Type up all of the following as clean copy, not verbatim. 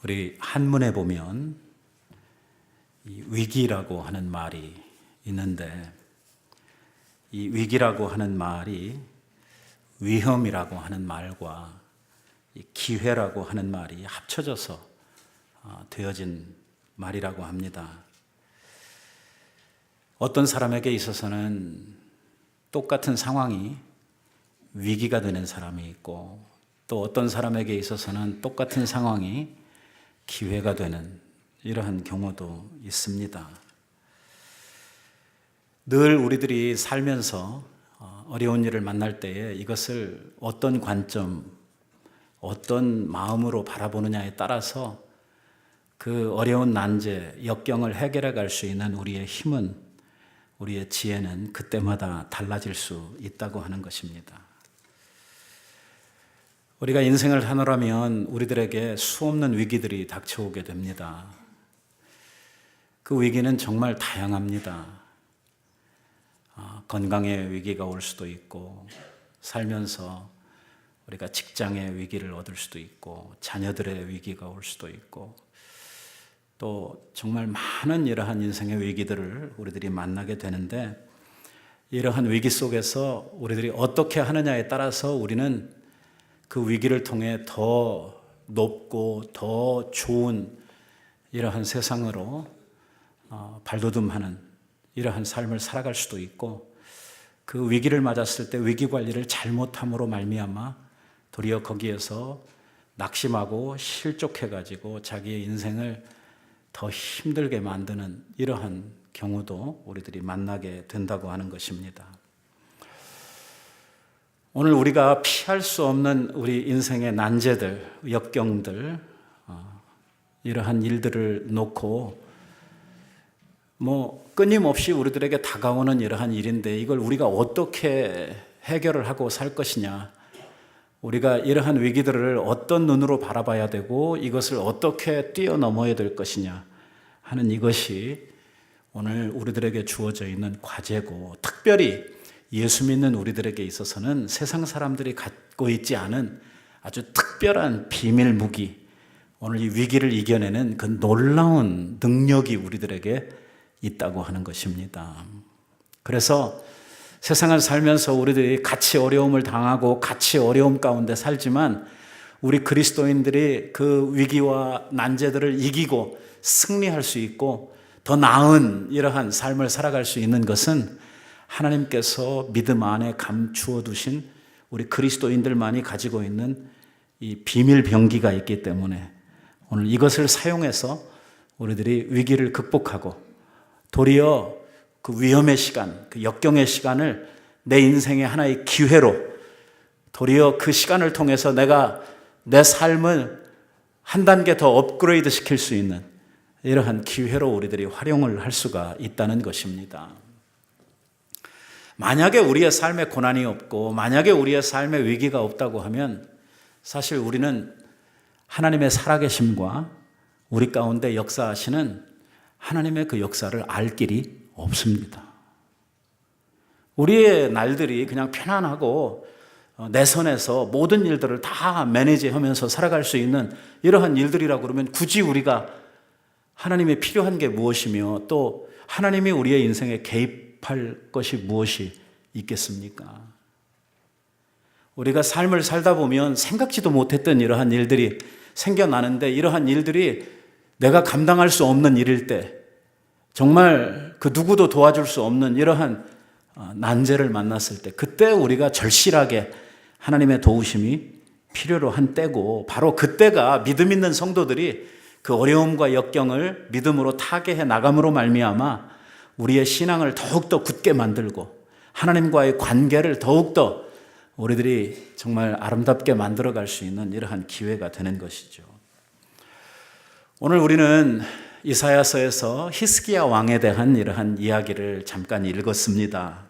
우리 한문에 보면 이 위기라고 하는 말이 있는데, 이 위기라고 하는 말이 위험이라고 하는 말과 이 기회라고 하는 말이 합쳐져서 되어진 말이라고 합니다. 어떤 사람에게 있어서는 똑같은 상황이 위기가 되는 사람이 있고, 또 어떤 사람에게 있어서는 똑같은 상황이 기회가 되는 이러한 경우도 있습니다. 늘 우리들이 살면서 어려운 일을 만날 때에 이것을 어떤 관점, 어떤 마음으로 바라보느냐에 따라서 그 어려운 난제, 역경을 해결해 갈 수 있는 우리의 힘은, 우리의 지혜는 그때마다 달라질 수 있다고 하는 것입니다. 우리가 인생을 하노라면 우리들에게 수없는 위기들이 닥쳐오게 됩니다. 그 위기는 정말 다양합니다. 건강의 위기가 올 수도 있고, 살면서 우리가 직장의 위기를 얻을 수도 있고, 자녀들의 위기가 올 수도 있고, 또 정말 많은 이러한 인생의 위기들을 우리들이 만나게 되는데, 이러한 위기 속에서 우리들이 어떻게 하느냐에 따라서 우리는 그 위기를 통해 더 높고 더 좋은 이러한 세상으로 발돋움하는 이러한 삶을 살아갈 수도 있고, 그 위기를 맞았을 때 위기 관리를 잘못함으로 말미암아 도리어 거기에서 낙심하고 실족해가지고 자기의 인생을 더 힘들게 만드는 이러한 경우도 우리들이 만나게 된다고 하는 것입니다. 오늘 우리가 피할 수 없는 우리 인생의 난제들, 역경들, 이러한 일들을 놓고 끊임없이 우리들에게 다가오는 이러한 일인데, 이걸 우리가 어떻게 해결을 하고 살 것이냐, 우리가 이러한 위기들을 어떤 눈으로 바라봐야 되고 이것을 어떻게 뛰어넘어야 될 것이냐 하는 이것이 오늘 우리들에게 주어져 있는 과제고, 특별히 예수 믿는 우리들에게 있어서는 세상 사람들이 갖고 있지 않은 아주 특별한 비밀 무기, 오늘 이 위기를 이겨내는 그 놀라운 능력이 우리들에게 있다고 하는 것입니다. 그래서 세상을 살면서 우리들이 같이 어려움을 당하고 같이 어려움 가운데 살지만, 우리 그리스도인들이 그 위기와 난제들을 이기고 승리할 수 있고 더 나은 이러한 삶을 살아갈 수 있는 것은 하나님께서 믿음 안에 감추어 두신 우리 그리스도인들만이 가지고 있는 이 비밀 병기가 있기 때문에, 오늘 이것을 사용해서 우리들이 위기를 극복하고 도리어 그 위험의 시간, 그 역경의 시간을 내 인생의 하나의 기회로, 도리어 그 시간을 통해서 내가 내 삶을 한 단계 더 업그레이드 시킬 수 있는 이러한 기회로 우리들이 활용을 할 수가 있다는 것입니다. 만약에 우리의 삶에 고난이 없고, 만약에 우리의 삶에 위기가 없다고 하면 사실 우리는 하나님의 살아계심과 우리 가운데 역사하시는 하나님의 그 역사를 알 길이 없습니다. 우리의 날들이 그냥 편안하고 내 선에서 모든 일들을 다 매니지하면서 살아갈 수 있는 이러한 일들이라고 그러면 굳이 우리가 하나님이 필요한 게 무엇이며, 또 하나님이 우리의 인생에 개입할 것이 무엇이 있겠습니까? 우리가 삶을 살다 보면 생각지도 못했던 이러한 일들이 생겨나는데, 이러한 일들이 내가 감당할 수 없는 일일 때, 정말 그 누구도 도와줄 수 없는 이러한 난제를 만났을 때, 그때 우리가 절실하게 하나님의 도우심이 필요로 한 때고, 바로 그때가 믿음 있는 성도들이 그 어려움과 역경을 믿음으로 타개해 나감으로 말미암아 우리의 신앙을 더욱더 굳게 만들고 하나님과의 관계를 더욱더 우리들이 정말 아름답게 만들어갈 수 있는 이러한 기회가 되는 것이죠. 오늘 우리는 이사야서에서 히스기야 왕에 대한 이러한 이야기를 잠깐 읽었습니다.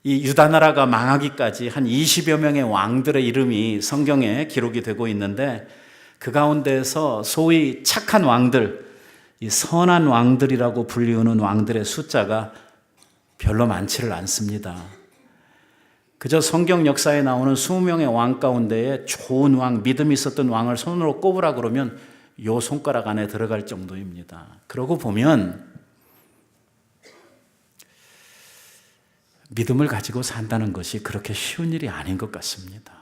이 유다 나라가 망하기까지 한 20여 명의 왕들의 이름이 성경에 기록이 되고 있는데, 그 가운데서 소위 착한 왕들, 이 선한 왕들이라고 불리우는 왕들의 숫자가 별로 많지를 않습니다. 그저 성경 역사에 나오는 20명의 왕 가운데에 좋은 왕, 믿음이 있었던 왕을 손으로 꼽으라 그러면 요 손가락 안에 들어갈 정도입니다. 그러고 보면 믿음을 가지고 산다는 것이 그렇게 쉬운 일이 아닌 것 같습니다.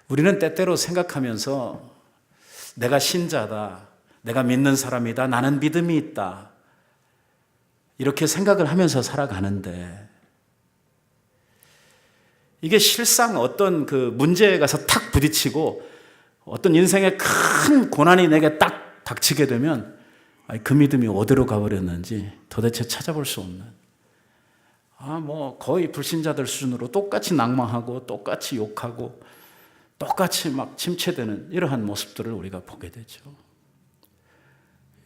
우리는 때때로 생각하면서 내가 신자다, 내가 믿는 사람이다, 나는 믿음이 있다, 이렇게 생각을 하면서 살아가는데 이게 실상 어떤 그 문제에 가서 탁 부딪히고 어떤 인생의 큰 고난이 내게 딱 닥치게 되면 그 믿음이 어디로 가버렸는지 도대체 찾아볼 수 없는, 거의 불신자들 수준으로 똑같이 낭망하고 똑같이 욕하고 똑같이 막 침체되는 이러한 모습들을 우리가 보게 되죠.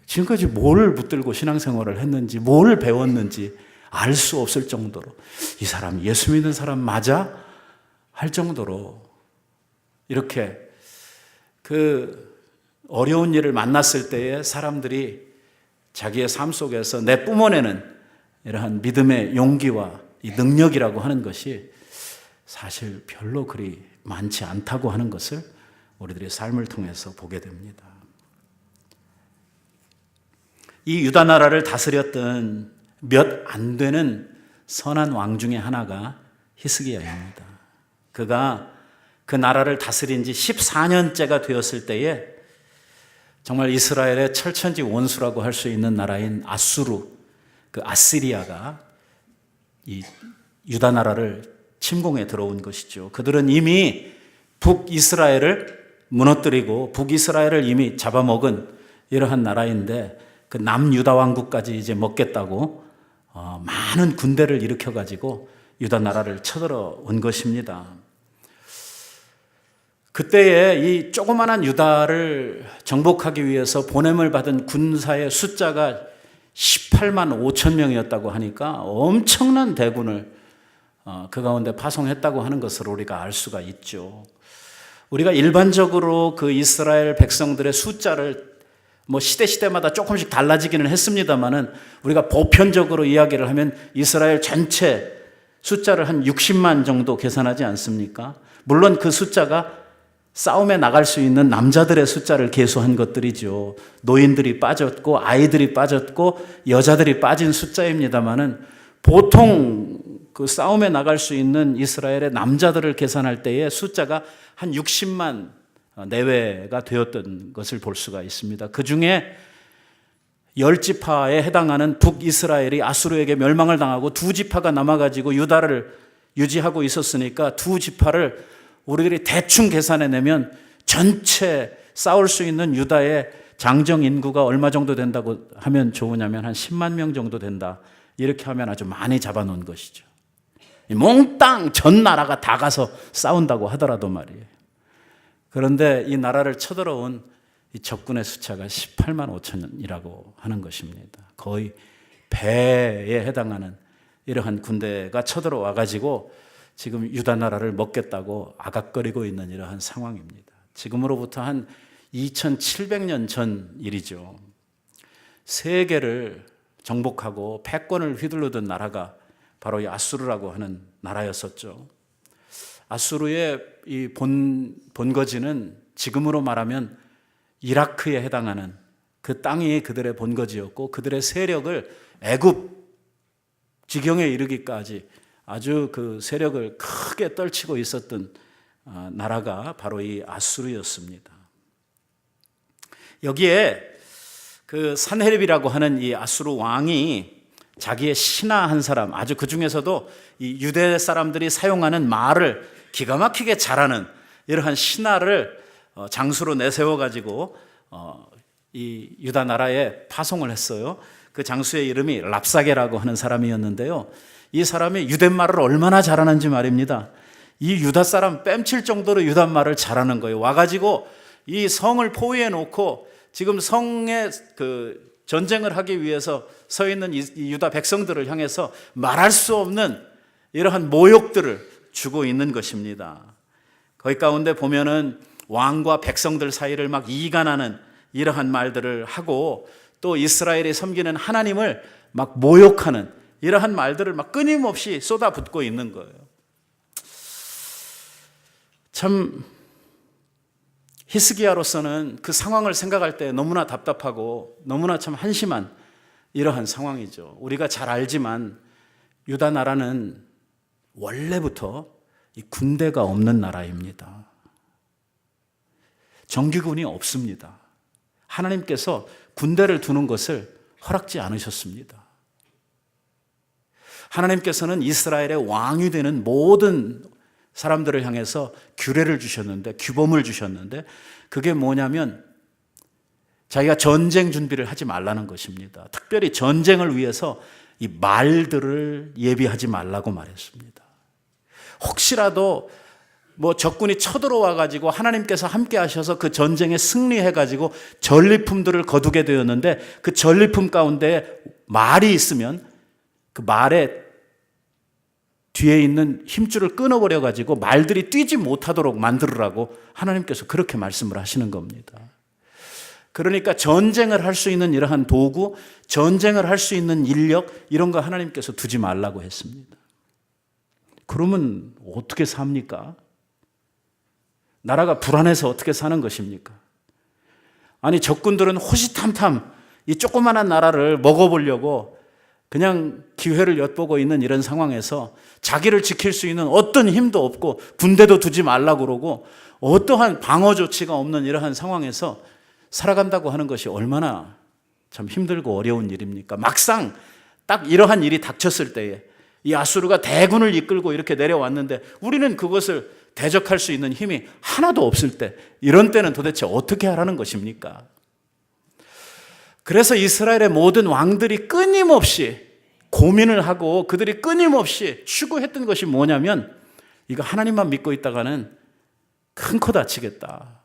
지금까지 뭘 붙들고 신앙생활을 했는지, 뭘 배웠는지 알 수 없을 정도로 이 사람 예수 믿는 사람 맞아? 할 정도로 이렇게 그 어려운 일을 만났을 때에 사람들이 자기의 삶 속에서 내뿜어내는 이러한 믿음의 용기와 이 능력이라고 하는 것이 사실 별로 그리 많지 않다고 하는 것을 우리들의 삶을 통해서 보게 됩니다. 이 유다 나라를 다스렸던 몇 안 되는 선한 왕 중에 하나가 히스기야입니다. 그가 그 나라를 다스린 지 14년째가 되었을 때에 정말 이스라엘의 철천지 원수라고 할 수 있는 나라인 아수르, 그 아시리아가 이 유다 나라를 침공해 들어온 것이죠. 그들은 이미 북이스라엘을 무너뜨리고 북이스라엘을 이미 잡아먹은 이러한 나라인데 그 남유다 왕국까지 이제 먹겠다고 많은 군대를 일으켜가지고 유다 나라를 쳐들어온 것입니다. 그때에 이 조그마한 유다를 정복하기 위해서 보냄을 받은 군사의 숫자가 18만 5천 명이었다고 하니까 엄청난 대군을 그 가운데 파송했다고 하는 것을 우리가 알 수가 있죠. 우리가 일반적으로 그 이스라엘 백성들의 숫자를 시대마다 조금씩 달라지기는 했습니다만은 우리가 보편적으로 이야기를 하면 이스라엘 전체 숫자를 한 60만 정도 계산하지 않습니까? 물론 그 숫자가 싸움에 나갈 수 있는 남자들의 숫자를 계수한 것들이죠. 노인들이 빠졌고 아이들이 빠졌고 여자들이 빠진 숫자입니다만은 보통 그 싸움에 나갈 수 있는 이스라엘의 남자들을 계산할 때의 숫자가 한 60만 내외가 되었던 것을 볼 수가 있습니다. 그 중에 10지파에 해당하는 북이스라엘이 아수르에게 멸망을 당하고 2지파가 남아가지고 유다를 유지하고 있었으니까 2지파를 우리들이 대충 계산해내면 전체 싸울 수 있는 유다의 장정 인구가 얼마 정도 된다고 하면 좋으냐면 한 10만 명 정도 된다. 이렇게 하면 아주 많이 잡아놓은 것이죠. 몽땅 전 나라가 다 가서 싸운다고 하더라도 말이에요. 그런데 이 나라를 쳐들어온 이 적군의 숫자가 18만 5천이라고 하는 것입니다. 거의 배에 해당하는 이러한 군대가 쳐들어와 가지고 지금 유다 나라를 먹겠다고 아각거리고 있는 이러한 상황입니다. 지금으로부터 한 2700년 전 일이죠. 세계를 정복하고 패권을 휘둘르던 나라가 바로 이 아수르라고 하는 나라였었죠. 아수르의 이 본거지는 지금으로 말하면 이라크에 해당하는 그 땅이 그들의 본거지였고 그들의 세력을 애굽 지경에 이르기까지 아주 그 세력을 크게 떨치고 있었던 나라가 바로 이 아수르였습니다. 여기에 그 산헤립이라고 하는 이 아수르 왕이 자기의 신하 한 사람, 아주 그 중에서도 이 유대 사람들이 사용하는 말을 기가 막히게 잘하는 이러한 신하를 장수로 내세워가지고 이 유다 나라에 파송을 했어요. 그 장수의 이름이 랍사게라고 하는 사람이었는데요. 이 사람이 유대말을 얼마나 잘하는지 말입니다. 이 유다 사람 뺨칠 정도로 유다말을 잘하는 거예요. 와가지고 이 성을 포위해 놓고 지금 성에 그 전쟁을 하기 위해서 서 있는 이 유다 백성들을 향해서 말할 수 없는 이러한 모욕들을 주고 있는 것입니다. 거기 가운데 보면은 왕과 백성들 사이를 막 이간하는 이러한 말들을 하고 또 이스라엘이 섬기는 하나님을 막 모욕하는 이러한 말들을 막 끊임없이 쏟아붓고 있는 거예요. 참 히스기야로서는 그 상황을 생각할 때 너무나 답답하고 너무나 참 한심한 이러한 상황이죠. 우리가 잘 알지만 유다 나라는 원래부터 이 군대가 없는 나라입니다. 정규군이 없습니다. 하나님께서 군대를 두는 것을 허락지 않으셨습니다. 하나님께서는 이스라엘의 왕이 되는 모든 사람들을 향해서 규례를 주셨는데, 규범을 주셨는데, 그게 뭐냐면 자기가 전쟁 준비를 하지 말라는 것입니다. 특별히 전쟁을 위해서 이 말들을 예비하지 말라고 말했습니다. 혹시라도 적군이 쳐들어와 가지고 하나님께서 함께 하셔서 그 전쟁에 승리해 가지고 전리품들을 거두게 되었는데, 그 전리품 가운데 말이 있으면 그 말에 뒤에 있는 힘줄을 끊어버려 가지고 말들이 뛰지 못하도록 만들으라고 하나님께서 그렇게 말씀을 하시는 겁니다. 그러니까 전쟁을 할 수 있는 이러한 도구, 전쟁을 할 수 있는 인력, 이런 거 하나님께서 두지 말라고 했습니다. 그러면 어떻게 삽니까? 나라가 불안해서 어떻게 사는 것입니까? 아니, 적군들은 호시탐탐 이 조그마한 나라를 먹어보려고 그냥 기회를 엿보고 있는 이런 상황에서 자기를 지킬 수 있는 어떤 힘도 없고 군대도 두지 말라고 그러고 어떠한 방어 조치가 없는 이러한 상황에서 살아간다고 하는 것이 얼마나 참 힘들고 어려운 일입니까? 막상 딱 이러한 일이 닥쳤을 때에 이 아수르가 대군을 이끌고 이렇게 내려왔는데 우리는 그것을 대적할 수 있는 힘이 하나도 없을 때, 이런 때는 도대체 어떻게 하라는 것입니까? 그래서 이스라엘의 모든 왕들이 끊임없이 고민을 하고 그들이 끊임없이 추구했던 것이 뭐냐면, 이거 하나님만 믿고 있다가는 큰 코 다치겠다.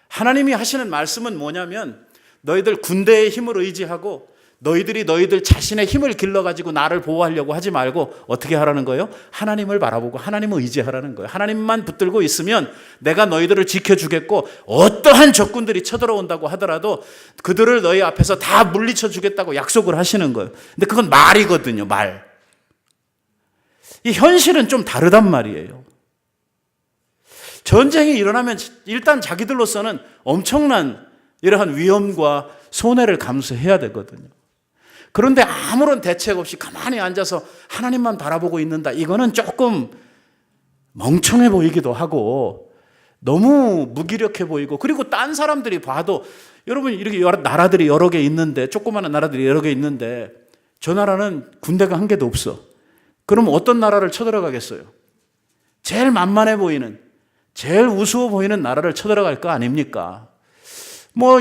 하나님이 하시는 말씀은 뭐냐면, 너희들 군대의 힘을 의지하고 너희들이 너희들 자신의 힘을 길러가지고 나를 보호하려고 하지 말고 어떻게 하라는 거예요? 하나님을 바라보고 하나님을 의지하라는 거예요. 하나님만 붙들고 있으면 내가 너희들을 지켜주겠고, 어떠한 적군들이 쳐들어온다고 하더라도 그들을 너희 앞에서 다 물리쳐 주겠다고 약속을 하시는 거예요. 근데 그건 말이거든요, 말. 이 현실은 좀 다르단 말이에요. 전쟁이 일어나면 일단 자기들로서는 엄청난 이러한 위험과 손해를 감수해야 되거든요. 그런데 아무런 대책 없이 가만히 앉아서 하나님만 바라보고 있는다. 이거는 조금 멍청해 보이기도 하고 너무 무기력해 보이고, 그리고 딴 사람들이 봐도, 여러분 이렇게 나라들이 여러 개 있는데, 조그마한 나라들이 여러 개 있는데 저 나라는 군대가 한 개도 없어. 그럼 어떤 나라를 쳐들어가겠어요? 제일 만만해 보이는, 제일 우스워 보이는 나라를 쳐들어갈 거 아닙니까?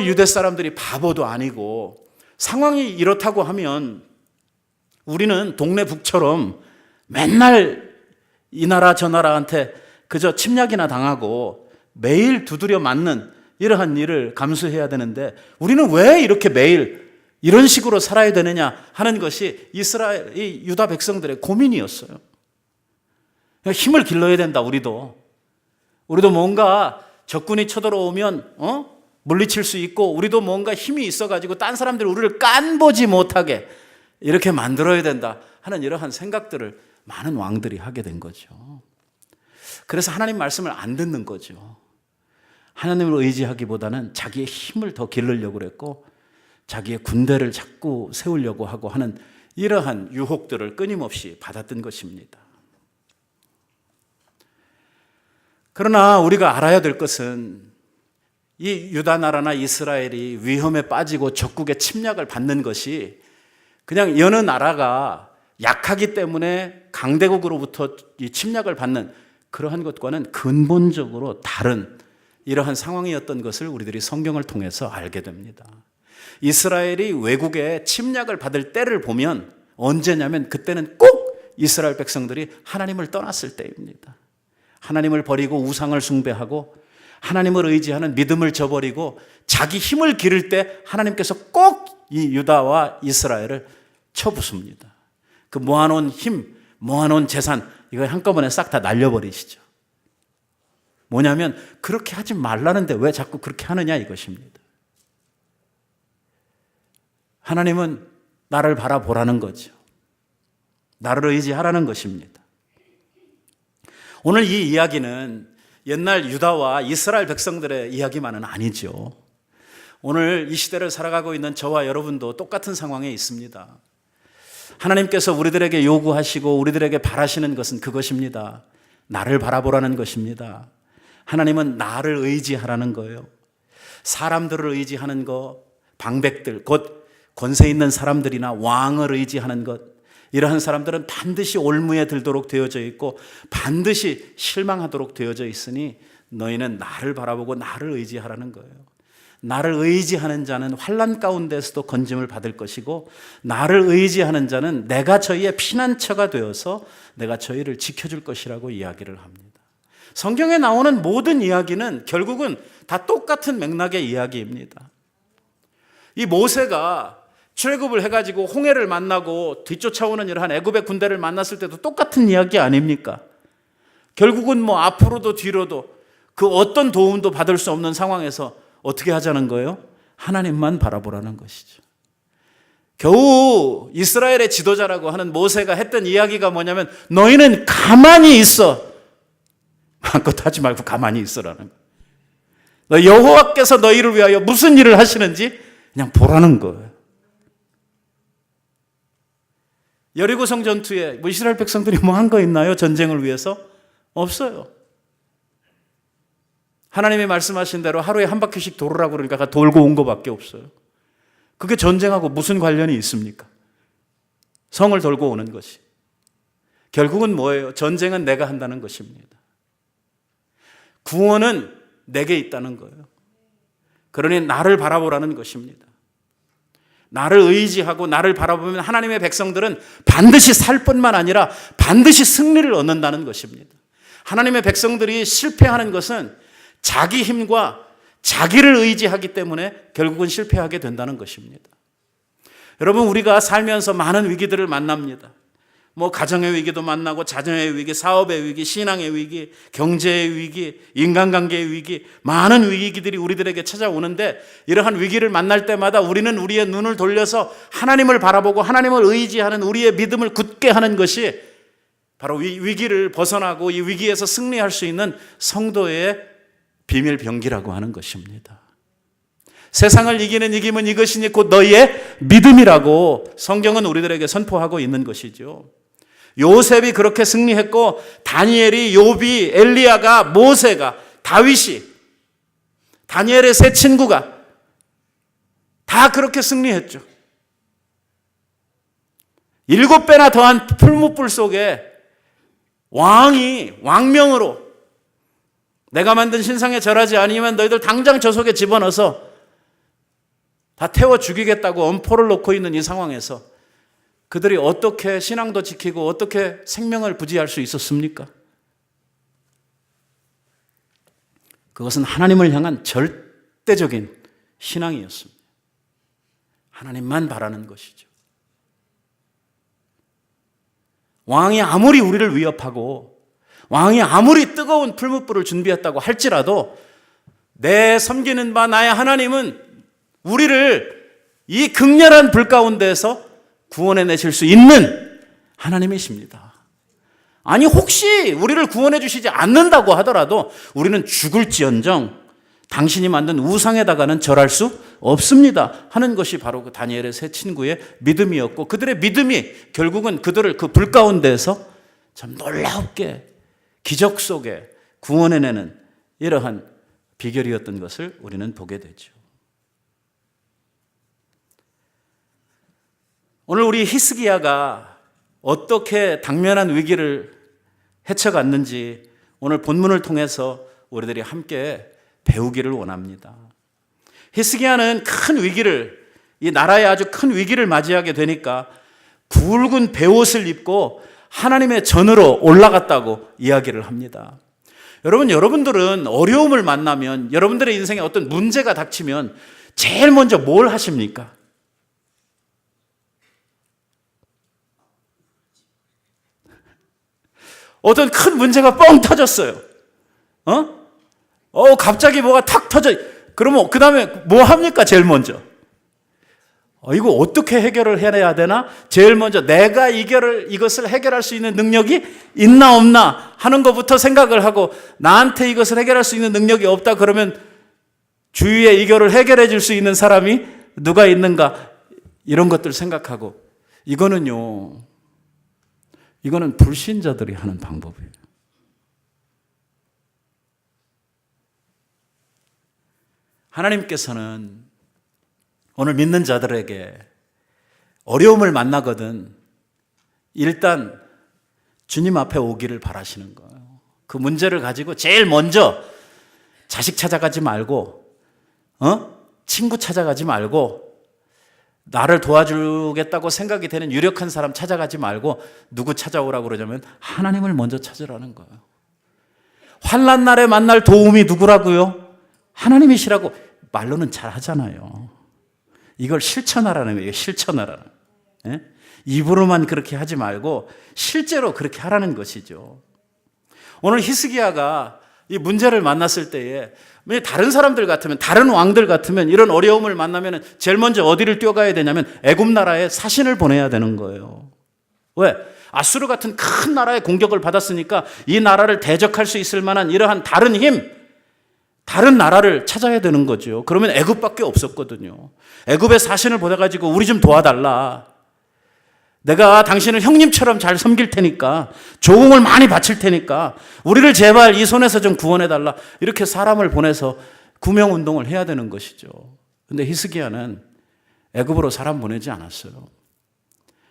유대 사람들이 바보도 아니고, 상황이 이렇다고 하면 우리는 동네 북처럼 맨날 이 나라 저 나라한테 그저 침략이나 당하고 매일 두드려 맞는 이러한 일을 감수해야 되는데, 우리는 왜 이렇게 매일 이런 식으로 살아야 되느냐 하는 것이 이스라엘, 이 유다 백성들의 고민이었어요. 힘을 길러야 된다. 우리도 뭔가 적군이 쳐들어오면 물리칠 수 있고, 우리도 뭔가 힘이 있어가지고 딴 사람들이 우리를 깐보지 못하게 이렇게 만들어야 된다 하는 이러한 생각들을 많은 왕들이 하게 된 거죠. 그래서 하나님 말씀을 안 듣는 거죠. 하나님을 의지하기보다는 자기의 힘을 더 기르려고 그랬고, 자기의 군대를 자꾸 세우려고 하고 하는 이러한 유혹들을 끊임없이 받았던 것입니다. 그러나 우리가 알아야 될 것은, 이 유다 나라나 이스라엘이 위험에 빠지고 적국의 침략을 받는 것이 그냥 여느 나라가 약하기 때문에 강대국으로부터 이 침략을 받는 그러한 것과는 근본적으로 다른 이러한 상황이었던 것을 우리들이 성경을 통해서 알게 됩니다. 이스라엘이 외국에 침략을 받을 때를 보면 언제냐면, 그때는 꼭 이스라엘 백성들이 하나님을 떠났을 때입니다. 하나님을 버리고 우상을 숭배하고 하나님을 의지하는 믿음을 저버리고 자기 힘을 기를 때 하나님께서 꼭 이 유다와 이스라엘을 쳐부숩니다. 그 모아놓은 힘, 모아놓은 재산, 이거 한꺼번에 싹 다 날려버리시죠. 뭐냐면, 그렇게 하지 말라는데 왜 자꾸 그렇게 하느냐 이것입니다. 하나님은 나를 바라보라는 거죠. 나를 의지하라는 것입니다. 오늘 이 이야기는 옛날 유다와 이스라엘 백성들의 이야기만은 아니죠. 오늘 이 시대를 살아가고 있는 저와 여러분도 똑같은 상황에 있습니다. 하나님께서 우리들에게 요구하시고 우리들에게 바라시는 것은 그것입니다. 나를 바라보라는 것입니다. 하나님은 나를 의지하라는 거예요. 사람들을 의지하는 것, 방백들, 곧 권세 있는 사람들이나 왕을 의지하는 것, 이러한 사람들은 반드시 올무에 들도록 되어져 있고 반드시 실망하도록 되어져 있으니 너희는 나를 바라보고 나를 의지하라는 거예요. 나를 의지하는 자는 환난 가운데서도 건짐을 받을 것이고 나를 의지하는 자는 내가 저희의 피난처가 되어서 내가 저희를 지켜줄 것이라고 이야기를 합니다. 성경에 나오는 모든 이야기는 결국은 다 똑같은 맥락의 이야기입니다. 이 모세가 출애굽을 해가지고 홍해를 만나고 뒤쫓아오는 이러한 애굽의 군대를 만났을 때도 똑같은 이야기 아닙니까? 결국은 뭐 앞으로도 뒤로도 그 어떤 도움도 받을 수 없는 상황에서 어떻게 하자는 거예요? 하나님만 바라보라는 것이죠. 겨우 이스라엘의 지도자라고 하는 모세가 했던 이야기가 뭐냐면 너희는 가만히 있어. 마음껏 하지 말고 가만히 있으라는 거예요. 여호와께서 너희를 위하여 무슨 일을 하시는지 그냥 보라는 거예요. 여리고성 전투에 뭐 이스라엘 백성들이 뭐 한 거 있나요? 전쟁을 위해서? 없어요. 하나님이 말씀하신 대로 하루에 한 바퀴씩 돌으라고 그러니까 돌고 온 것밖에 없어요. 그게 전쟁하고 무슨 관련이 있습니까? 성을 돌고 오는 것이. 결국은 뭐예요? 전쟁은 내가 한다는 것입니다. 구원은 내게 있다는 거예요. 그러니 나를 바라보라는 것입니다. 나를 의지하고 나를 바라보면 하나님의 백성들은 반드시 살 뿐만 아니라 반드시 승리를 얻는다는 것입니다. 하나님의 백성들이 실패하는 것은 자기 힘과 자기를 의지하기 때문에 결국은 실패하게 된다는 것입니다. 여러분, 우리가 살면서 많은 위기들을 만납니다. 뭐 가정의 위기도 만나고 자녀의 위기, 사업의 위기, 신앙의 위기, 경제의 위기, 인간관계의 위기, 많은 위기들이 우리들에게 찾아오는데 이러한 위기를 만날 때마다 우리는 우리의 눈을 돌려서 하나님을 바라보고 하나님을 의지하는 우리의 믿음을 굳게 하는 것이 바로 위기를 벗어나고 이 위기에서 승리할 수 있는 성도의 비밀 병기라고 하는 것입니다. 세상을 이기는 이김은 이것이니 곧 너희의 믿음이라고 성경은 우리들에게 선포하고 있는 것이죠. 요셉이 그렇게 승리했고 다니엘이, 욥이, 엘리야가, 모세가, 다윗이, 다니엘의 세 친구가 다 그렇게 승리했죠. 7배나 더한 풀무불 속에 왕명으로 내가 만든 신상에 절하지 아니면 너희들 당장 저 속에 집어넣어서 다 태워 죽이겠다고 엄포를 놓고 있는 이 상황에서 그들이 어떻게 신앙도 지키고 어떻게 생명을 부지할 수 있었습니까? 그것은 하나님을 향한 절대적인 신앙이었습니다. 하나님만 바라는 것이죠. 왕이 아무리 우리를 위협하고 왕이 아무리 뜨거운 풀무불을 준비했다고 할지라도 내 섬기는 바 나의 하나님은 우리를 이 극렬한 불 가운데에서 구원해 내실 수 있는 하나님이십니다. 아니 혹시 우리를 구원해 주시지 않는다고 하더라도 우리는 죽을지언정 당신이 만든 우상에다가는 절할 수 없습니다 하는 것이 바로 그 다니엘의 세 친구의 믿음이었고 그들의 믿음이 결국은 그들을 그 불 가운데에서 참 놀랍게 기적 속에 구원해내는 이러한 비결이었던 것을 우리는 보게 되죠. 오늘 우리 히스기야가 어떻게 당면한 위기를 헤쳐갔는지 오늘 본문을 통해서 우리들이 함께 배우기를 원합니다. 히스기야는 큰 위기를, 이 나라에 아주 큰 위기를 맞이하게 되니까 굵은 베옷을 입고 하나님의 전으로 올라갔다고 이야기를 합니다. 여러분들은 어려움을 만나면, 여러분들의 인생에 어떤 문제가 닥치면 제일 먼저 뭘 하십니까? 어떤 큰 문제가 뻥 터졌어요. 갑자기 뭐가 탁 터져. 그러면 그 다음에 뭐 합니까? 제일 먼저 이거 어떻게 해결을 해내야 되나? 제일 먼저 내가 이것을 해결할 수 있는 능력이 있나 없나 하는 것부터 생각을 하고, 나한테 이것을 해결할 수 있는 능력이 없다 그러면 주위에 이거를 해결해 줄 수 있는 사람이 누가 있는가, 이런 것들 생각하고. 이거는 불신자들이 하는 방법이에요. 하나님께서는 오늘 믿는 자들에게 어려움을 만나거든 일단 주님 앞에 오기를 바라시는 거예요. 그 문제를 가지고 제일 먼저 자식 찾아가지 말고, 친구 찾아가지 말고, 나를 도와주겠다고 생각이 되는 유력한 사람 찾아가지 말고 누구 찾아오라고 그러냐면 하나님을 먼저 찾으라는 거예요. 환난 날에 만날 도움이 누구라고요? 하나님이시라고 말로는 잘 하잖아요. 이걸 실천하라는 거예요. 실천하라는. 예? 입으로만 그렇게 하지 말고 실제로 그렇게 하라는 것이죠. 오늘 히스기야가 이 문제를 만났을 때에 다른 사람들 같으면, 다른 왕들 같으면 이런 어려움을 만나면 제일 먼저 어디를 뛰어가야 되냐면 애굽 나라에 사신을 보내야 되는 거예요. 왜? 아수르 같은 큰 나라의 공격을 받았으니까 이 나라를 대적할 수 있을 만한 이러한 다른 힘, 다른 나라를 찾아야 되는 거죠. 그러면 애굽밖에 없었거든요. 애굽의 사신을 보내가지고 우리 좀 도와달라. 내가 당신을 형님처럼 잘 섬길 테니까, 조공을 많이 바칠 테니까 우리를 제발 이 손에서 좀 구원해달라. 이렇게 사람을 보내서 구명운동을 해야 되는 것이죠. 그런데 히스기야는 애굽으로 사람 보내지 않았어요.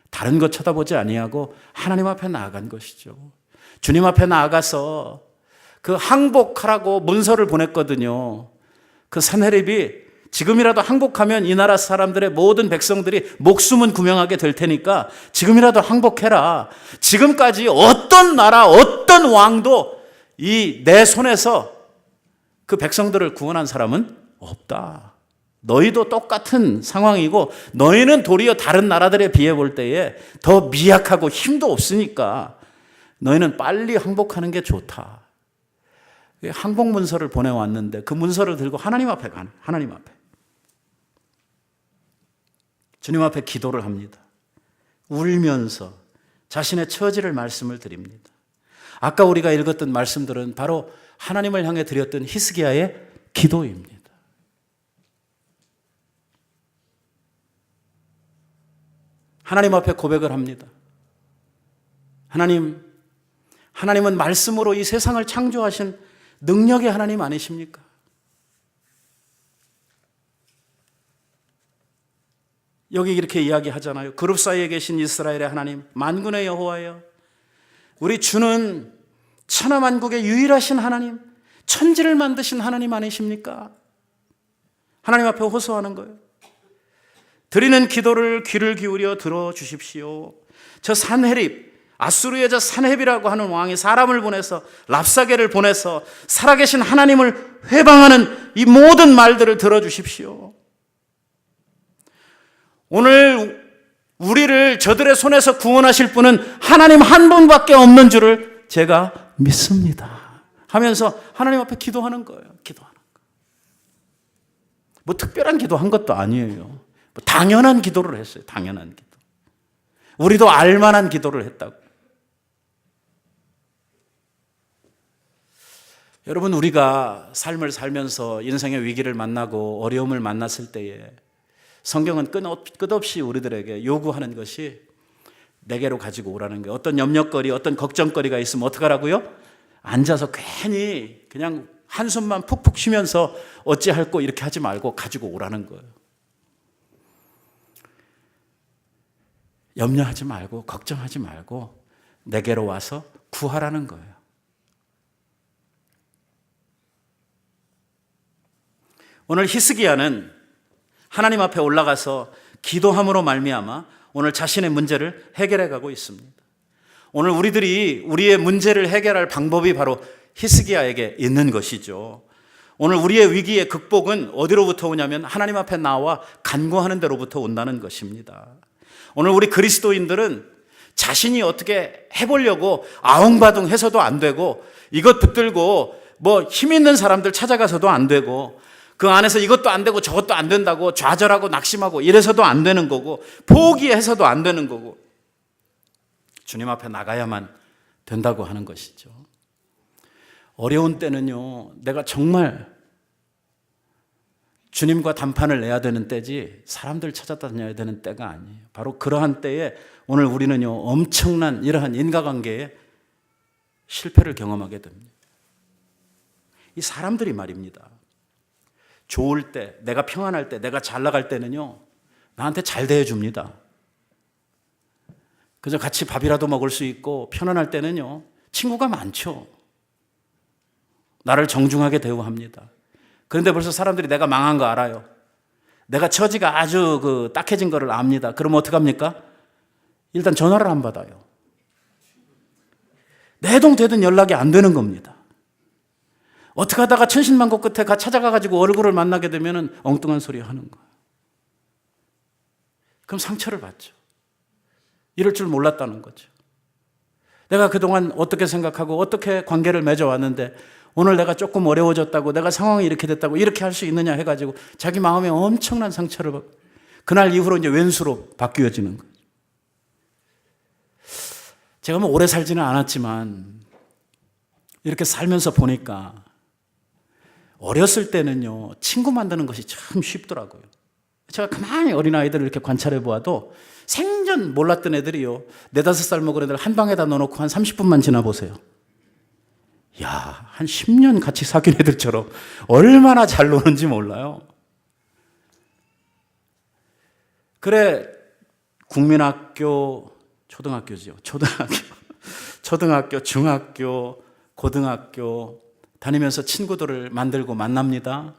다른 것 쳐다보지 아니하고 하나님 앞에 나아간 것이죠. 주님 앞에 나아가서 그 항복하라고 문서를 보냈거든요. 그 산헤립이 지금이라도 항복하면 이 나라 사람들의 모든 백성들이 목숨은 구명하게 될 테니까 지금이라도 항복해라. 지금까지 어떤 나라, 어떤 왕도 이 내 손에서 그 백성들을 구원한 사람은 없다. 너희도 똑같은 상황이고 너희는 도리어 다른 나라들에 비해 볼 때에 더 미약하고 힘도 없으니까 너희는 빨리 항복하는 게 좋다. 항복 문서를 보내왔는데 그 문서를 들고 하나님 앞에 가는, 하나님 앞에. 주님 앞에 기도를 합니다. 울면서 자신의 처지를 말씀을 드립니다. 아까 우리가 읽었던 말씀들은 바로 하나님을 향해 드렸던 히스기야의 기도입니다. 하나님 앞에 고백을 합니다. 하나님은 말씀으로 이 세상을 창조하신 능력의 하나님 아니십니까? 여기 이렇게 이야기하잖아요. 그룹 사이에 계신 이스라엘의 하나님, 만군의 여호와여, 우리 주는 천하만국의 유일하신 하나님, 천지를 만드신 하나님 아니십니까? 하나님 앞에 호소하는 거예요. 드리는 기도를 귀를 기울여 들어주십시오. 저 산헤립, 아수르의 저 산헤립이라고 하는 왕이 사람을 보내서, 랍사게를 보내서 살아계신 하나님을 회방하는 이 모든 말들을 들어주십시오. 오늘 우리를 저들의 손에서 구원하실 분은 하나님 한 분밖에 없는 줄을 제가 믿습니다 하면서 하나님 앞에 기도하는 거예요. 기도하는 거. 뭐 특별한 기도한 것도 아니에요. 뭐 당연한 기도를 했어요. 당연한 기도. 우리도 알만한 기도를 했다고. 여러분, 우리가 삶을 살면서 인생의 위기를 만나고 어려움을 만났을 때에 성경은 끝없이 우리들에게 요구하는 것이 내게로 가지고 오라는 거예요. 어떤 염려거리, 어떤 걱정거리가 있으면 어떡하라고요? 앉아서 괜히 그냥 한숨만 푹푹 쉬면서 어찌할꼬 이렇게 하지 말고 가지고 오라는 거예요. 염려하지 말고 걱정하지 말고 내게로 와서 구하라는 거예요. 오늘 히스기야는 하나님 앞에 올라가서 기도함으로 말미암아 오늘 자신의 문제를 해결해 가고 있습니다. 오늘 우리들이 우리의 문제를 해결할 방법이 바로 히스기야에게 있는 것이죠. 오늘 우리의 위기의 극복은 어디로부터 오냐면 하나님 앞에 나와 간구하는 데로부터 온다는 것입니다. 오늘 우리 그리스도인들은 자신이 어떻게 해보려고 아웅바둥 해서도 안 되고 이것 붙들고 뭐 힘 있는 사람들 찾아가서도 안 되고 그 안에서 이것도 안 되고 저것도 안 된다고 좌절하고 낙심하고 이래서도 안 되는 거고 포기해서도 안 되는 거고 주님 앞에 나가야만 된다고 하는 것이죠. 어려운 때는요, 내가 정말 주님과 단판을 내야 되는 때지 사람들 찾아다녀야 되는 때가 아니에요. 바로 그러한 때에 오늘 우리는요, 엄청난 이러한 인과관계에 실패를 경험하게 됩니다. 이 사람들이 말입니다. 좋을 때, 내가 평안할 때, 내가 잘 나갈 때는요, 나한테 잘 대해줍니다. 그저 같이 밥이라도 먹을 수 있고 편안할 때는요, 친구가 많죠. 나를 정중하게 대우합니다. 그런데 벌써 사람들이 내가 망한 거 알아요. 내가 처지가 아주 딱해진 거를 압니다. 그러면 어떡합니까? 일단 전화를 안 받아요. 내동되든 연락이 안 되는 겁니다. 어떻게 하다가 천신만고 끝에 찾아가가지고 얼굴을 만나게 되면 엉뚱한 소리 하는 거예요. 그럼 상처를 받죠. 이럴 줄 몰랐다는 거죠. 내가 그동안 어떻게 생각하고 어떻게 관계를 맺어왔는데 오늘 내가 조금 어려워졌다고 내가 상황이 이렇게 됐다고 이렇게 할 수 있느냐 해가지고 자기 마음에 엄청난 상처를 받고 그날 이후로 이제 왼수로 바뀌어지는 거죠. 제가 뭐 오래 살지는 않았지만 이렇게 살면서 보니까 어렸을 때는요, 친구 만드는 것이 참 쉽더라고요. 제가 가만히 어린아이들을 이렇게 관찰해 보아도 생전 몰랐던 애들이요, 4-5살 먹은 애들 한 방에다 넣어놓고 한 30분만 지나 보세요. 야, 한 10년 같이 사귄 애들처럼 얼마나 잘 노는지 몰라요. 그래, 국민학교, 초등학교죠. 초등학교, 중학교, 고등학교 다니면서 친구들을 만들고 만납니다.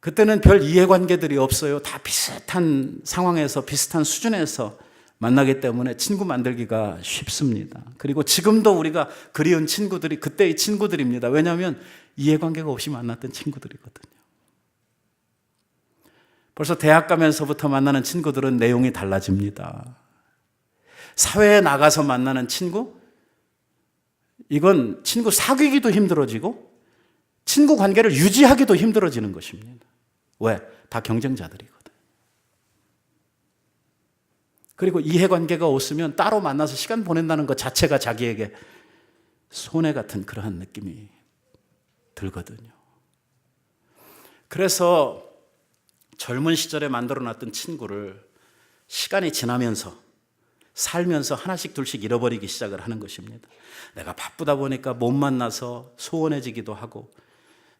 그때는 별 이해관계들이 없어요. 다 비슷한 상황에서 비슷한 수준에서 만나기 때문에 친구 만들기가 쉽습니다. 그리고 지금도 우리가 그리운 친구들이 그때의 친구들입니다. 왜냐하면 이해관계가 없이 만났던 친구들이거든요. 벌써 대학 가면서부터 만나는 친구들은 내용이 달라집니다. 사회에 나가서 만나는 친구? 이건 친구 사귀기도 힘들어지고 친구 관계를 유지하기도 힘들어지는 것입니다. 왜? 다 경쟁자들이거든. 그리고 이해관계가 없으면 따로 만나서 시간 보낸다는 것 자체가 자기에게 손해 같은 그러한 느낌이 들거든요. 그래서 젊은 시절에 만들어놨던 친구를 시간이 지나면서 살면서 하나씩 둘씩 잃어버리기 시작을 하는 것입니다. 내가 바쁘다 보니까 못 만나서 소원해지기도 하고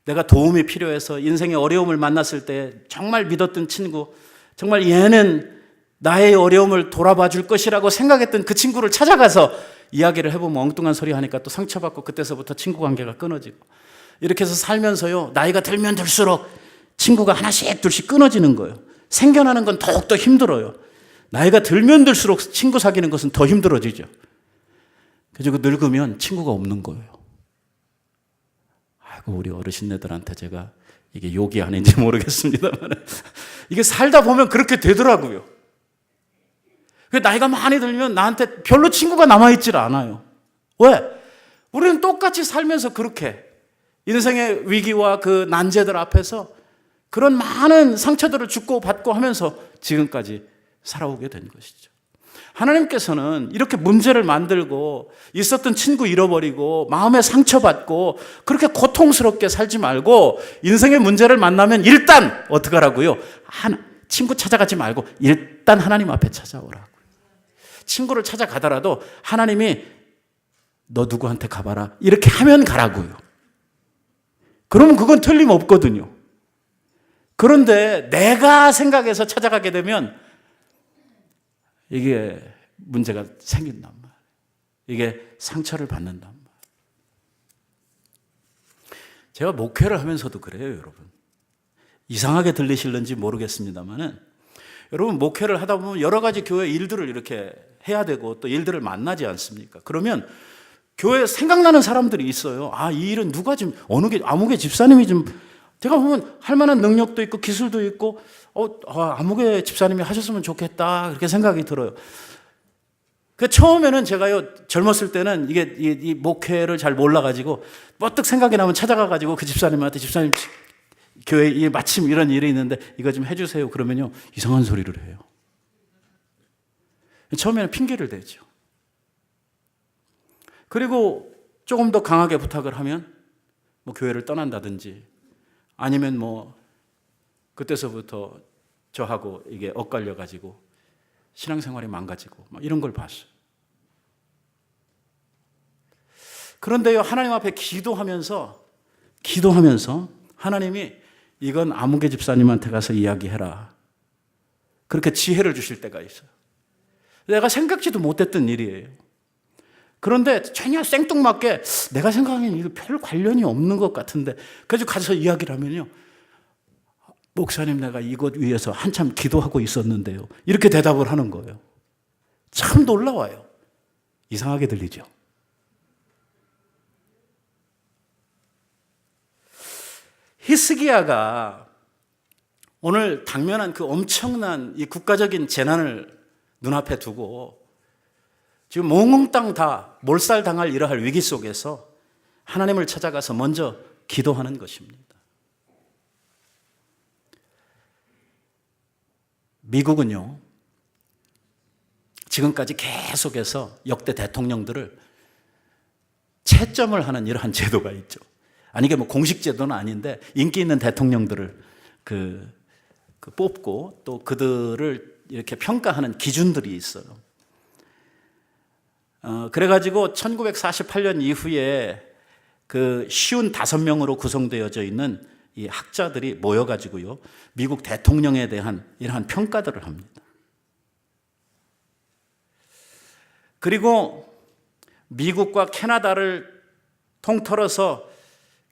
내가 도움이 필요해서 인생의 어려움을 만났을 때 정말 믿었던 친구, 정말 얘는 나의 어려움을 돌아봐 줄 것이라고 생각했던 그 친구를 찾아가서 이야기를 해보면 엉뚱한 소리 하니까 또 상처받고 그때서부터 친구 관계가 끊어지고 이렇게 해서 살면서요, 나이가 들면 들수록 친구가 하나씩 둘씩 끊어지는 거예요. 생겨나는 건 더욱더 힘들어요. 나이가 들면 들수록 친구 사귀는 것은 더 힘들어지죠. 그리고 늙으면 친구가 없는 거예요. 아이고, 우리 어르신네들한테 제가 이게 욕이 아닌지 모르겠습니다만 이게 살다 보면 그렇게 되더라고요. 나이가 많이 들면 나한테 별로 친구가 남아있질 않아요. 왜? 우리는 똑같이 살면서 그렇게 인생의 위기와 그 난제들 앞에서 그런 많은 상처들을 주고 받고 하면서 지금까지 살아오게 된 것이죠. 하나님께서는 이렇게 문제를 만들고 있었던 친구 잃어버리고 마음에 상처받고 그렇게 고통스럽게 살지 말고 인생의 문제를 만나면 일단 어떻게 하라고요? 친구 찾아가지 말고 일단 하나님 앞에 찾아오라고. 친구를 찾아가더라도 하나님이 너 누구한테 가봐라 이렇게 하면 가라고요. 그러면 그건 틀림없거든요. 그런데 내가 생각해서 찾아가게 되면 이게 문제가 생긴단 말이에요. 이게 상처를 받는단 말이에요. 제가 목회를 하면서도 그래요, 여러분. 이상하게 들리실는지 모르겠습니다만은 여러분, 목회를 하다 보면 여러 가지 교회 일들을 이렇게 해야 되고 또 일들을 만나지 않습니까? 그러면 교회에 생각나는 사람들이 있어요. 아, 이 일은 누가 지금 아무개 집사님이 좀 제가 보면 할 만한 능력도 있고 기술도 있고 아무개 집사님이 하셨으면 좋겠다 그렇게 생각이 들어요. 처음에는 제가요, 젊었을 때는 이 목회를 잘 몰라가지고, 뻗뜩 생각이 나면 찾아가가지고 그 집사님한테, 집사님, 교회에 마침 이런 일이 있는데 이거 좀 해주세요. 그러면요, 이상한 소리를 해요. 처음에는 핑계를 대죠. 그리고 조금 더 강하게 부탁을 하면 뭐 교회를 떠난다든지 아니면 뭐 그때서부터 저하고 이게 엇갈려가지고 신앙생활이 망가지고 막 이런 걸 봤어요. 그런데요, 하나님 앞에 기도하면서 하나님이 이건 아무개 집사님한테 가서 이야기해라. 그렇게 지혜를 주실 때가 있어요. 내가 생각지도 못했던 일이에요. 그런데 전혀 생뚱맞게 내가 생각하기엔 이거 별 관련이 없는 것 같은데, 그래서 가서 이야기를 하면요, 목사님, 내가 이것 위해서 한참 기도하고 있었는데요, 이렇게 대답을 하는 거예요. 참 놀라워요. 이상하게 들리죠. 히스기야가 오늘 당면한 그 엄청난 이 국가적인 재난을 눈앞에 두고 지금 몽땅 다 몰살당할 이러할 위기 속에서 하나님을 찾아가서 먼저 기도하는 것입니다. 미국은요, 지금까지 계속해서 역대 대통령들을 채점을 하는 이러한 제도가 있죠. 아니, 이게 뭐 공식 제도는 아닌데 인기 있는 대통령들을 뽑고 또 그들을 이렇게 평가하는 기준들이 있어요. 그래가지고 1948년 이후에 그 쉬운 5명으로 구성되어져 있는 이 학자들이 모여가지고요, 미국 대통령에 대한 이러한 평가들을 합니다. 그리고 미국과 캐나다를 통틀어서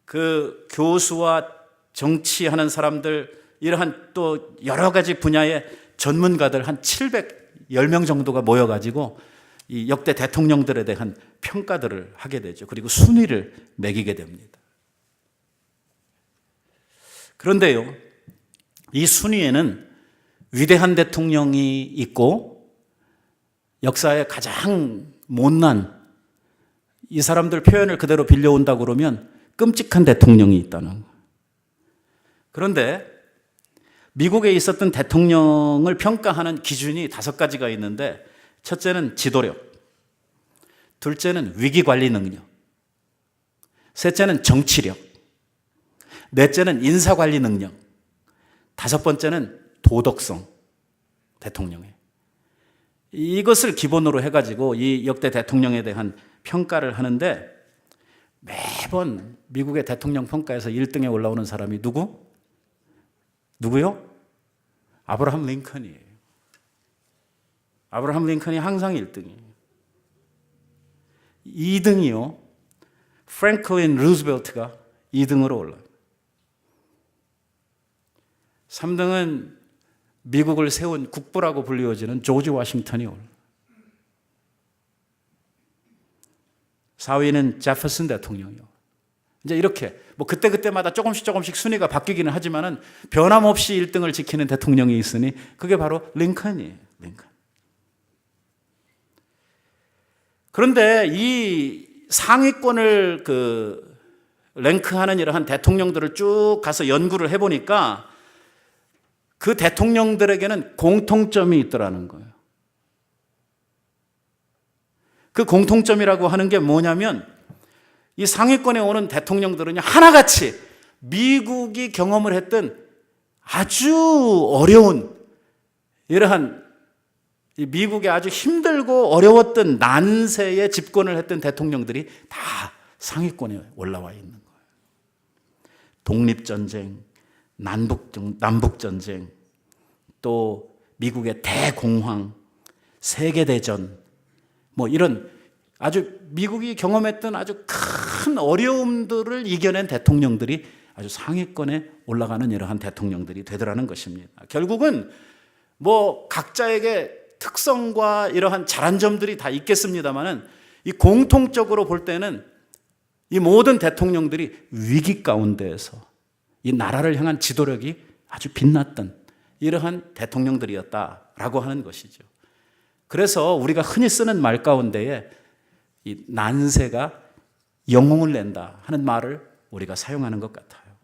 그 교수와 정치하는 사람들, 이러한 또 여러 가지 분야의 전문가들 한 710명 정도가 모여가지고 이 역대 대통령들에 대한 평가들을 하게 되죠. 그리고 순위를 매기게 됩니다. 그런데요, 이 순위에는 위대한 대통령이 있고 역사의 가장 못난, 이 사람들 표현을 그대로 빌려온다고 그러면 끔찍한 대통령이 있다는 거예요. 그런데 미국에 있었던 대통령을 평가하는 기준이 5가지가 있는데, 첫째는 지도력, 둘째는 위기관리 능력, 셋째는 정치력, 넷째는 인사관리 능력, 5번째는 도덕성, 대통령의. 이것을 기본으로 해가지고 이 역대 대통령에 대한 평가를 하는데, 매번 미국의 대통령 평가에서 1등에 올라오는 사람이 누구요? 아브라함 링컨이에요. 아브라함 링컨이 항상 1등이에요. 2등이요, 프랭클린 루즈벨트가 2등으로 올라요. 3등은 미국을 세운 국부라고 불리워지는 조지 워싱턴이 올라요. 4위는 제퍼슨 대통령이요. 이제 이렇게 뭐 그때마다 조금씩 순위가 바뀌기는 하지만은 변함없이 1등을 지키는 대통령이 있으니 그게 바로 링컨이에요. 링컨. 그런데 이 상위권을 랭크하는 이러한 대통령들을 쭉 가서 연구를 해보니까 그 대통령들에게는 공통점이 있더라는 거예요. 그 공통점이라고 하는 게 뭐냐면, 이 상위권에 오는 대통령들은 하나같이 미국이 경험을 했던 아주 어려운 이러한 미국에 아주 힘들고 어려웠던 난세에 집권을 했던 대통령들이 다 상위권에 올라와 있는 거예요. 독립전쟁, 남북전쟁, 또 미국의 대공황, 세계대전, 뭐 이런 아주 미국이 경험했던 아주 큰 어려움들을 이겨낸 대통령들이 아주 상위권에 올라가는 이러한 대통령들이 되더라는 것입니다. 결국은 뭐 각자에게 특성과 이러한 잘한 점들이 다 있겠습니다만은 이 공통적으로 볼 때는 이 모든 대통령들이 위기 가운데에서 이 나라를 향한 지도력이 아주 빛났던 이러한 대통령들이었다라고 하는 것이죠. 그래서 우리가 흔히 쓰는 말 가운데에 이 난세가 영웅을 낸다 하는 말을 우리가 사용하는 것 같아요.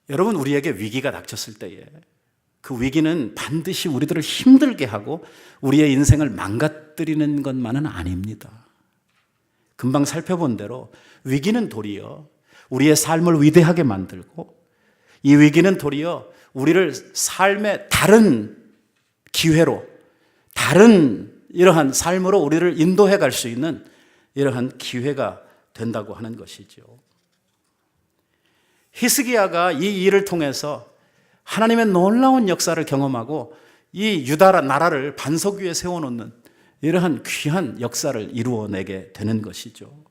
여러분, 우리에게 위기가 닥쳤을 때에 그 위기는 반드시 우리들을 힘들게 하고 우리의 인생을 망가뜨리는 것만은 아닙니다. 금방 살펴본 대로 위기는 도리어 우리의 삶을 위대하게 만들고, 이 위기는 도리어 우리를 삶의 다른 기회로, 다른 이러한 삶으로 우리를 인도해 갈 수 있는 이러한 기회가 된다고 하는 것이죠. 히스기야가 이 일을 통해서 하나님의 놀라운 역사를 경험하고 이 유다 나라를 반석 위에 세워놓는 이러한 귀한 역사를 이루어내게 되는 것이죠.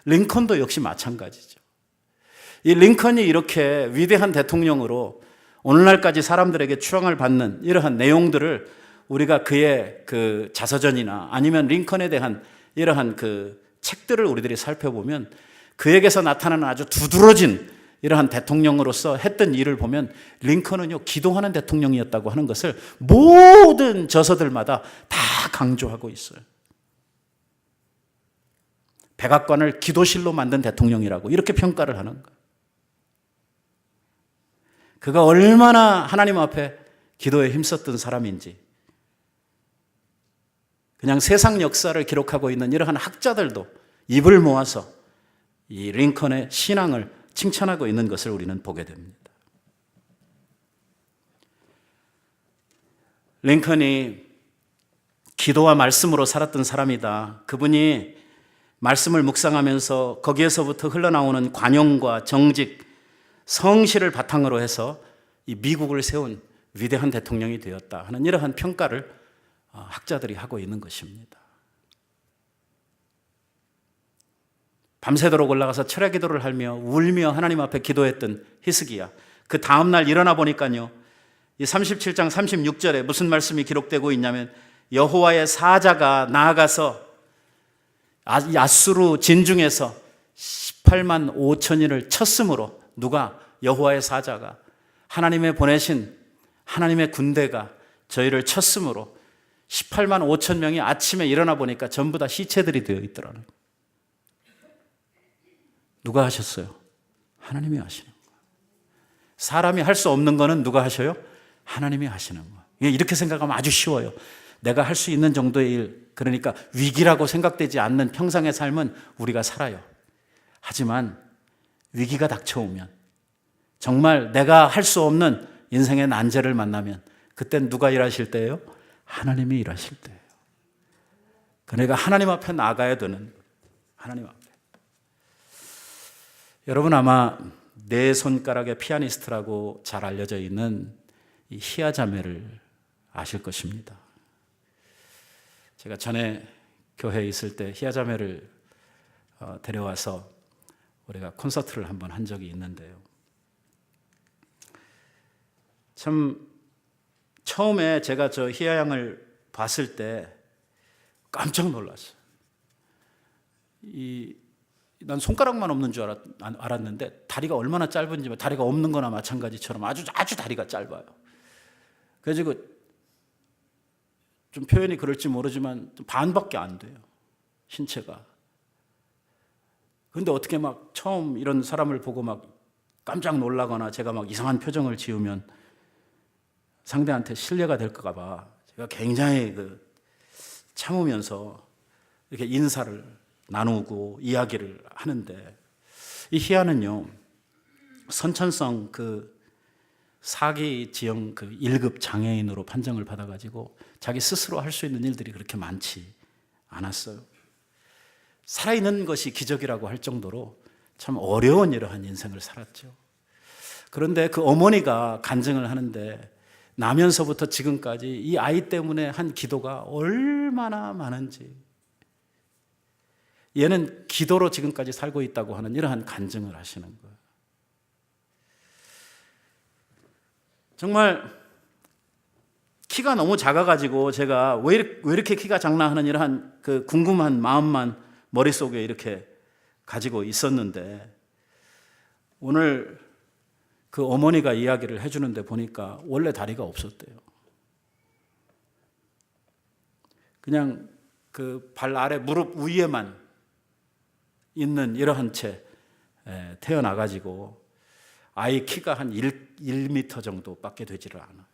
링컨도 역시 마찬가지죠. 이 링컨이 이렇게 위대한 대통령으로 오늘날까지 사람들에게 추앙을 받는 이러한 내용들을 우리가 그의 그 자서전이나 아니면 링컨에 대한 이러한 그 책들을 우리들이 살펴보면 그에게서 나타나는 아주 두드러진 이러한 대통령으로서 했던 일을 보면 링컨은요, 기도하는 대통령이었다고 하는 것을 모든 저서들마다 다 강조하고 있어요. 백악관을 기도실로 만든 대통령이라고 이렇게 평가를 하는 거예요. 그가 얼마나 하나님 앞에 기도에 힘썼던 사람인지, 그냥 세상 역사를 기록하고 있는 이러한 학자들도 입을 모아서 이 링컨의 신앙을 칭찬하고 있는 것을 우리는 보게 됩니다. 링컨이 기도와 말씀으로 살았던 사람이다. 그분이 말씀을 묵상하면서 거기에서부터 흘러나오는 관용과 정직, 성실을 바탕으로 해서 이 미국을 세운 위대한 대통령이 되었다 하는 이러한 평가를 학자들이 하고 있는 것입니다. 밤새도록 올라가서 철야 기도를 하며 울며 하나님 앞에 기도했던 히스기야, 그 다음날 일어나 보니까요, 이 37장 36절에 무슨 말씀이 기록되고 있냐면, 여호와의 사자가 나아가서 아수르 진중에서 18만 5천인을 쳤으므로, 누가? 여호와의 사자가, 하나님의 보내신 하나님의 군대가 저희를 쳤으므로 18만 5천 명이 아침에 일어나 보니까 전부 다 시체들이 되어 있더라는 거예요. 누가 하셨어요? 하나님이 하시는 거예요. 사람이 할 수 없는 거는 누가 하셔요? 하나님이 하시는 거예요. 이렇게 생각하면 아주 쉬워요. 내가 할 수 있는 정도의 일, 그러니까 위기라고 생각되지 않는 평상의 삶은 우리가 살아요. 하지만 위기가 닥쳐오면, 정말 내가 할 수 없는 인생의 난제를 만나면, 그땐 누가 일하실 때예요? 하나님이 일하실 때예요. 그러니까 하나님 앞에 나가야 되는, 하나님 앞에. 여러분, 아마 네 손가락의 피아니스트라고 잘 알려져 있는 이 히야 자매를 아실 것입니다. 제가 전에 교회에 있을 때 히야 자매를 데려와서 우리가 콘서트를 한번 한 적이 있는데요, 참 처음에 제가 저 희야 양을 봤을 때 깜짝 놀랐어요. 난 손가락만 없는 줄 알았는데 다리가 얼마나 짧은지, 다리가 없는 거나 마찬가지처럼 아주 다리가 짧아요. 그래서 좀 표현이 그럴지 모르지만 반밖에 안 돼요, 신체가. 그런데 어떻게 막 처음 이런 사람을 보고 막 깜짝 놀라거나 제가 막 이상한 표정을 지으면 상대한테 실례가 될까 봐 제가 굉장히 참으면서 이렇게 인사를 나누고 이야기를 하는데, 이 희야는요, 선천성 사기 지형 1급 장애인으로 판정을 받아가지고 자기 스스로 할 수 있는 일들이 그렇게 많지 않았어요. 살아있는 것이 기적이라고 할 정도로 참 어려운 이러한 인생을 살았죠. 그런데 그 어머니가 간증을 하는데, 나면서부터 지금까지 이 아이 때문에 한 기도가 얼마나 많은지, 얘는 기도로 지금까지 살고 있다고 하는 이러한 간증을 하시는 거예요. 정말 키가 너무 작아가지고 제가 왜 이렇게 키가 작나 하는 이러한 궁금한 마음만 머릿속에 이렇게 가지고 있었는데, 오늘 그 어머니가 이야기를 해주는데 보니까 원래 다리가 없었대요. 그냥 그 발 아래 무릎 위에만 있는 이러한 채 태어나가지고 아이 키가 한 1m 정도밖에 되지를 않아요.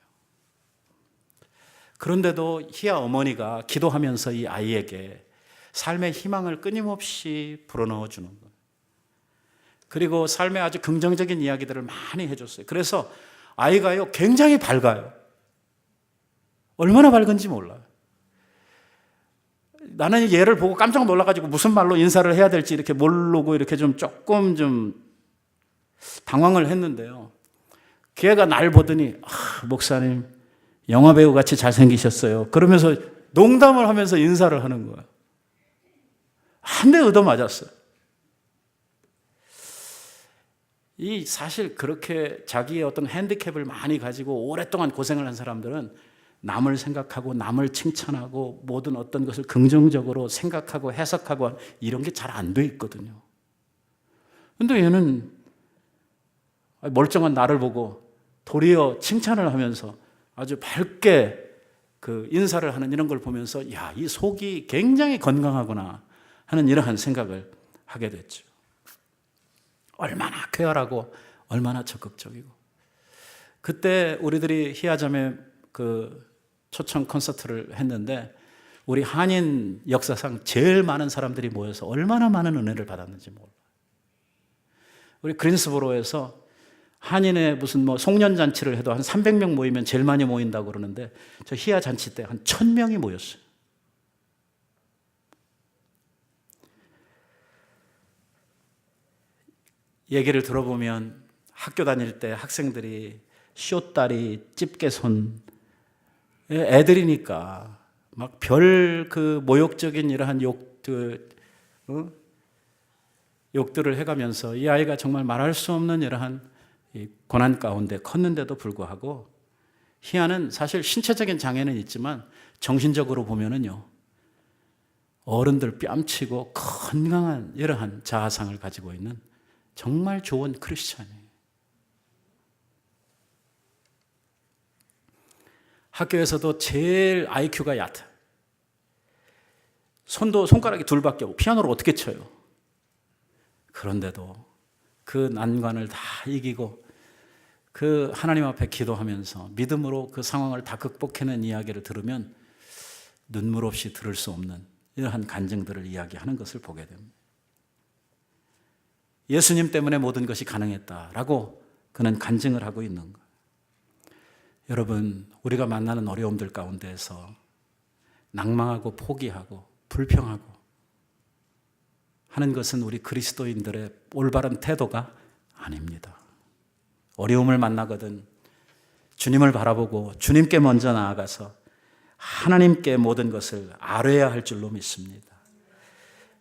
그런데도 희아 어머니가 기도하면서 이 아이에게 삶의 희망을 끊임없이 불어넣어 주는 거예요. 그리고 삶의 아주 긍정적인 이야기들을 많이 해줬어요. 그래서 아이가요 굉장히 밝아요. 얼마나 밝은지 몰라요. 나는 얘를 보고 깜짝 놀라가지고 무슨 말로 인사를 해야 될지 이렇게 모르고 이렇게 조금 당황을 했는데요. 걔가 날 보더니 목사님 영화배우 같이 잘생기셨어요. 그러면서 농담을 하면서 인사를 하는 거예요. 한 대 얻어맞았어요. 이 사실 그렇게 자기의 어떤 핸디캡을 많이 가지고 오랫동안 고생을 한 사람들은 남을 생각하고 남을 칭찬하고 모든 어떤 것을 긍정적으로 생각하고 해석하고 이런 게 잘 안 돼 있거든요. 근데 얘는 멀쩡한 나를 보고 도리어 칭찬을 하면서 아주 밝게 그 인사를 하는 이런 걸 보면서 야, 이 속이 굉장히 건강하구나 하는 이러한 생각을 하게 됐죠. 얼마나 쾌활하고 얼마나 적극적이고. 그때 우리들이 희아자매 그 초청 콘서트를 했는데 우리 한인 역사상 제일 많은 사람들이 모여서 얼마나 많은 은혜를 받았는지 몰라요. 우리 그린스보로에서 한인의 무슨 송년잔치를 해도 한 300명 모이면 제일 많이 모인다고 그러는데 저 희아 잔치 때 한 1000명이 모였어요. 얘기를 들어보면 학교 다닐 때 학생들이 쇼다리, 집게손 애들이니까 막 별 그 모욕적인 이러한 욕들을 해가면서 이 아이가 정말 말할 수 없는 이러한 고난 가운데 컸는데도 불구하고 희아는 사실 신체적인 장애는 있지만 정신적으로 보면은요 어른들 뺨치고 건강한 이러한 자아상을 가지고 있는 정말 좋은 크리스찬이에요. 학교에서도 제일 IQ가 얕아요. 손가락이 둘밖에 없고 피아노를 어떻게 쳐요? 그런데도 그 난관을 다 이기고 그 하나님 앞에 기도하면서 믿음으로 그 상황을 다 극복해낸 이야기를 들으면 눈물 없이 들을 수 없는 이러한 간증들을 이야기하는 것을 보게 됩니다. 예수님 때문에 모든 것이 가능했다라고 그는 간증을 하고 있는 거예요. 여러분, 우리가 만나는 어려움들 가운데에서 낭망하고 포기하고 불평하고 하는 것은 우리 그리스도인들의 올바른 태도가 아닙니다. 어려움을 만나거든 주님을 바라보고 주님께 먼저 나아가서 하나님께 모든 것을 아뢰야 할 줄로 믿습니다.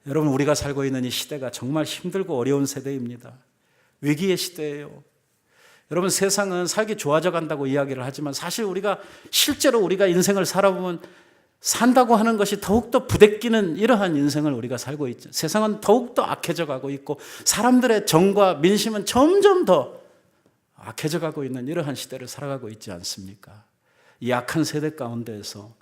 여러분, 우리가 살고 있는 이 시대가 정말 힘들고 어려운 세대입니다. 위기의 시대예요. 여러분, 세상은 살기 좋아져 간다고 이야기를 하지만 사실 실제로 우리가 인생을 살아보면 산다고 하는 것이 더욱더 부대끼는 이러한 인생을 우리가 살고 있죠. 세상은 더욱더 악해져 가고 있고 사람들의 정과 민심은 점점 더 악해져 가고 있는 이러한 시대를 살아가고 있지 않습니까? 이 악한 세대 가운데에서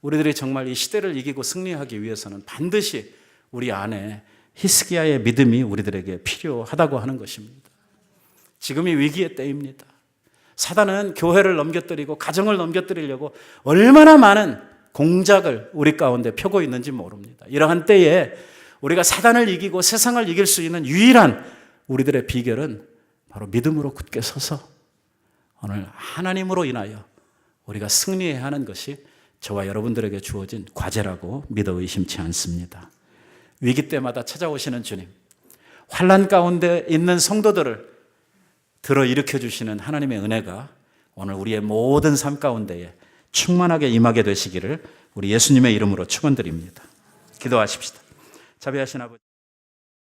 우리들이 정말 이 시대를 이기고 승리하기 위해서는 반드시 우리 안에 히스기야의 믿음이 우리들에게 필요하다고 하는 것입니다. 지금이 위기의 때입니다. 사단은 교회를 넘겨뜨리고 가정을 넘겨뜨리려고 얼마나 많은 공작을 우리 가운데 펴고 있는지 모릅니다. 이러한 때에 우리가 사단을 이기고 세상을 이길 수 있는 유일한 우리들의 비결은 바로 믿음으로 굳게 서서 오늘 하나님으로 인하여 우리가 승리해야 하는 것이 저와 여러분들에게 주어진 과제라고 믿어 의심치 않습니다. 위기 때마다 찾아오시는 주님, 환난 가운데 있는 성도들을 들어 일으켜 주시는 하나님의 은혜가 오늘 우리의 모든 삶 가운데에 충만하게 임하게 되시기를 우리 예수님의 이름으로 축원드립니다. 기도하십시다. 자비하신 아버지.